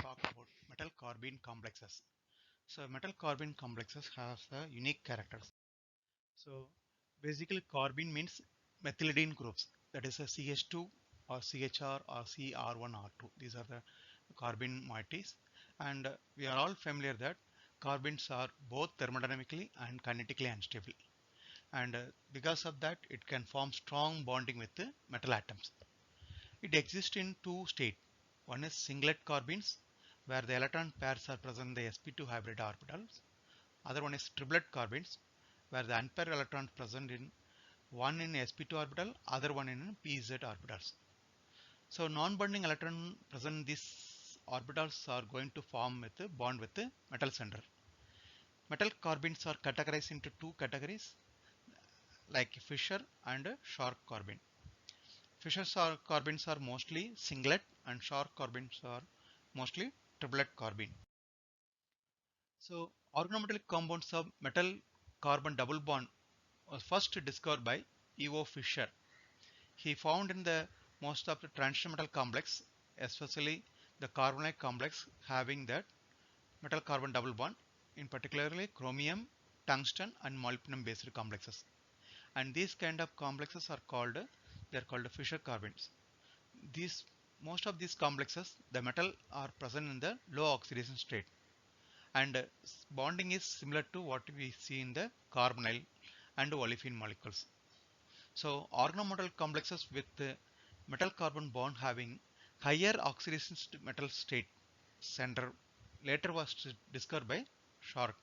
talk about metal carbene complexes. So metal carbene complexes have unique characters. So basically carbene means methylidene groups, that is a CH2 or CHR or CR1R2. These are the carbene moieties, and we are all familiar that carbenes are both thermodynamically and kinetically unstable, and because of that it can form strong bonding with the metal atoms. It exists in two states. One is singlet carbenes, where the electron pairs are present in the sp2 hybrid orbitals. Other one is triplet carbenes, where the unpaired electrons present in one in sp2 orbital, other one in pz orbitals. So non-bonding electron present in these orbitals are going to form with a bond with the metal center. Metal carbenes are categorized into two categories, like Fischer and Schork carbene. Fischer carbenes are mostly singlet and Schork carbenes are mostly triplet carbene. So organometallic compounds of metal carbon double bond was first discovered by E.O. Fischer. He found in the most of the transition metal complex, especially the carbonate complex having that metal carbon double bond, in particularly chromium, tungsten and molybdenum based complexes. And these kind of complexes are called, they are called Fischer carbenes. These Most of these complexes, the metal are present in the low oxidation state, and bonding is similar to what we see in the carbonyl and olefin molecules. So organometal complexes with the metal carbon bond having higher oxidation metal state center later was discovered by Schork.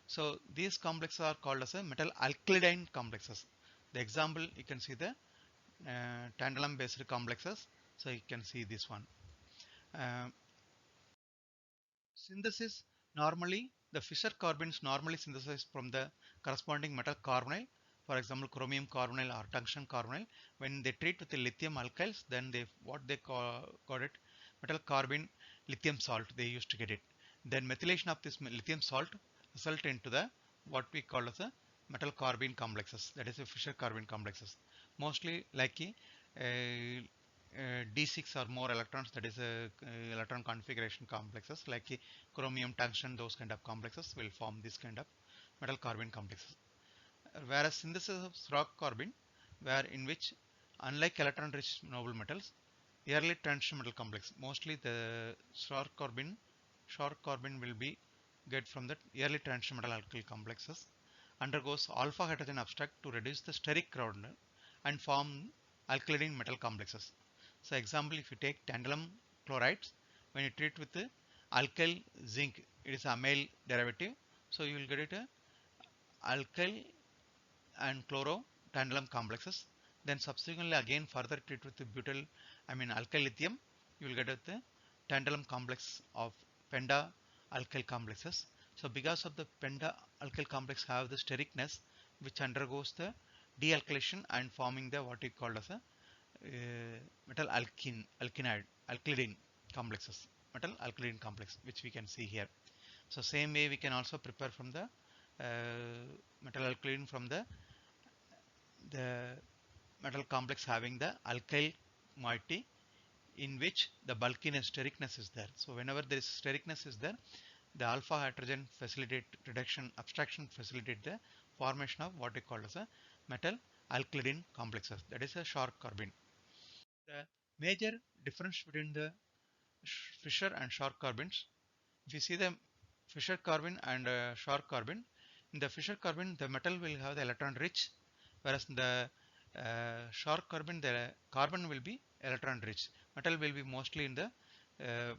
So these complexes are called as a metal alkylidine complexes. The example, you can see the tantalum based complexes. So you can see this one. Uh, Synthesis, normally the Fischer carbenes normally synthesized from the corresponding metal carbonyl, for example chromium carbonyl or tungsten carbonyl. When they treat with the lithium alkyls, then they what they call it metal carbene lithium salt, they used to get it. Then methylation of this lithium salt result into the what we call as a metal carbene complexes, that is a Fischer carbene complexes, mostly like D6 or more electrons, that is a electron configuration complexes like chromium, tungsten, those kind of complexes will form this kind of metal carbene complexes. Whereas synthesis of Schork carbene, where in which unlike electron rich noble metals, early transition metal complex, mostly the Schork carbene will be get from the early transition metal alkyl complexes, undergoes alpha hydrogen abstract to reduce the steric crowd and form alkylidine metal complexes. So example, if you take tantalum chlorides, when you treat with the alkyl zinc, it is amyl derivative. So you will get it a alkyl and chloro tantalum complexes. Then subsequently again further treat with the alkyl lithium, you will get the tantalum complex of penta alkyl complexes. So because of the penta alkyl complex have the stericness which undergoes the dealkylation and forming the what we call as a metal alkylidine complexes, metal alkylidine complex, which we can see here. So same way we can also prepare from the metal alkylidine from the metal complex having the alkyl moiety in which the bulkiness stericness is there. So whenever there is stericness is there, the alpha hydrogen facilitate reduction abstraction facilitate the formation of what we call as a metal alkylidine complexes, that is a Schork carbene. The major difference between the Fischer and Schork carbenes, if you see the Fischer carbene and Schork carbene, in the Fischer carbene the metal will have the electron rich, whereas in the Schork carbene the carbon will be electron rich. Metal will be mostly in the uh,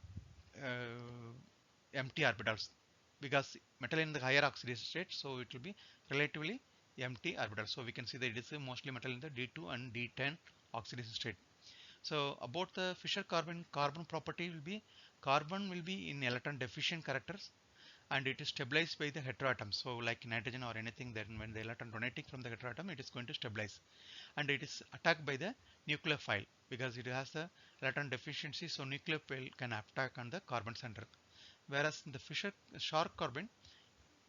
empty orbitals, because metal in the higher oxidation state, so it will be relatively empty orbital. So we can see that it is mostly metal in the D2 and D10 oxidation state. So about the Fischer carbon property will be carbon will be in electron deficient characters, and it is stabilized by the heteroatom. So like nitrogen or anything, then when the electron donating from the heteroatom, it is going to stabilize, and it is attacked by the nucleophile because it has the electron deficiency. So nucleophile can attack on the carbon center. Whereas in the Fischer Schork carbene,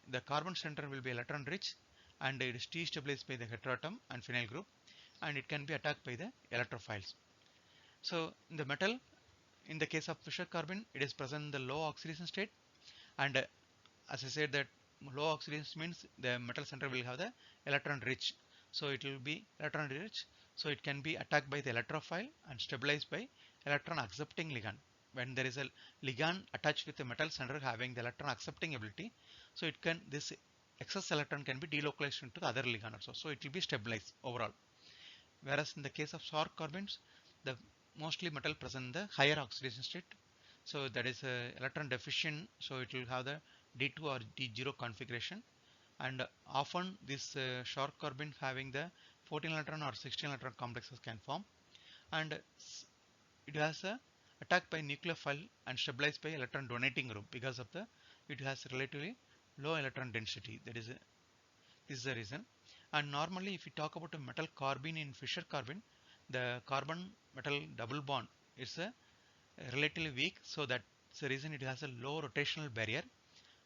the carbon center will be electron rich, and it is destabilized by the heteroatom and phenyl group, and it can be attacked by the electrophiles. So in the metal, in the case of Fischer carbon, it is present in the low oxidation state, and as I said that low oxidation means the metal center will have the electron rich. So it will be electron rich. So it can be attacked by the electrophile and stabilized by electron accepting ligand. When there is a ligand attached with the metal center having the electron accepting ability, so it can this excess electron can be delocalized into the other ligand also. So it will be stabilized overall. Whereas in the case of sour carbons, the mostly metal present in the higher oxidation state. So that is electron deficient. So it will have the D2 or D0 configuration. And often this sour carbon having the 14 electron or 16 electron complexes can form. And it has a attacked by nucleophile and stabilized by electron donating group because of the it has relatively low electron density. This is the reason. And normally if we talk about a metal carbene in Fischer carbon, the carbon metal double bond is a relatively weak, so that's the reason it has a low rotational barrier.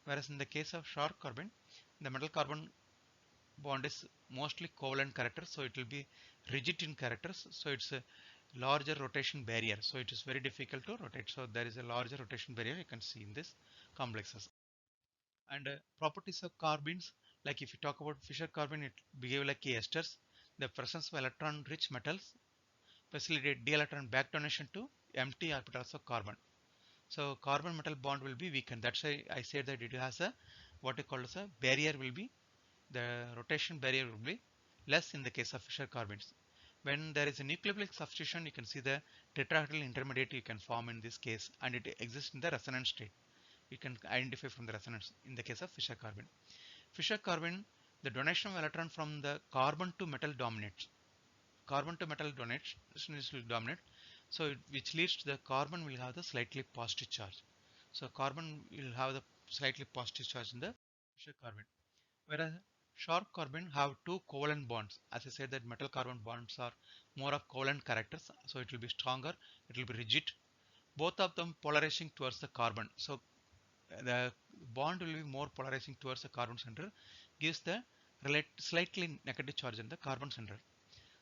Whereas in the case of sour carbon, the metal carbon bond is mostly covalent character, so it will be rigid in characters, so it's a larger rotation barrier, so it is very difficult to rotate. So there is a larger rotation barrier you can see in this complexes. And properties of carbenes, like if you talk about Fischer carbon, it behave like esters. The presence of electron rich metals facilitate d electron back donation to empty orbitals of carbon. So carbon metal bond will be weakened. That's why I said that it has a what you call as a barrier will be the rotation barrier will be less in the case of Fischer carbons. When there is a nucleophilic substitution, you can see the tetrahedral intermediate you can form in this case, and it exists in the resonance state. You can identify from the resonance in the case of Fischer carbon. Fischer carbon, the donation of electron from the carbon to metal dominates. Carbon to metal donation will dominate. So which leads to the carbon will have the slightly positive charge. So carbon will have the slightly positive charge in the Fischer carbon. Whereas sharp carbon have two covalent bonds. As I said that metal carbon bonds are more of covalent characters. So it will be stronger, it will be rigid. Both of them polarizing towards the carbon. So the bond will be more polarizing towards the carbon center, gives the slightly negative charge in the carbon center.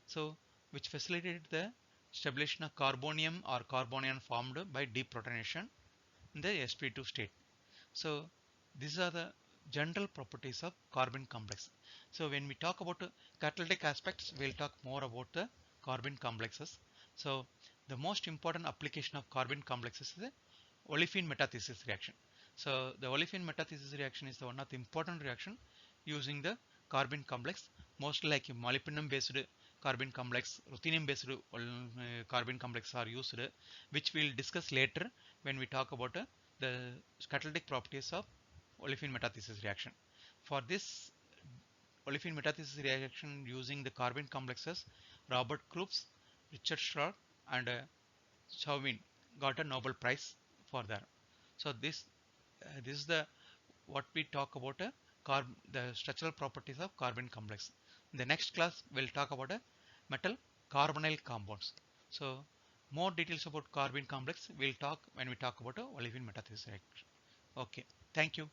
So which facilitated the stabilization of carbonium or carbonium formed by deprotonation in the sp2 state. So these are the general properties of carbon complex. So when we talk about catalytic aspects, we'll talk more about the carbon complexes. So the most important application of carbon complexes is the olefin metathesis reaction. So the olefin metathesis reaction is the one of the important reaction using the carbon complex, mostly like molybdenum based carbon complex, ruthenium based carbon complex are used, which we'll discuss later when we talk about the catalytic properties of olefin metathesis reaction. For this olefin metathesis reaction using the carbon complexes, Robert Krupps, Richard Schrock, and Chauvin got a Nobel Prize for that. So this is the what we talk about the structural properties of carbon complex. In the next class, we'll talk about a metal carbonyl compounds. So more details about carbon complex we'll talk when we talk about a olefin metathesis reaction. Okay, thank you.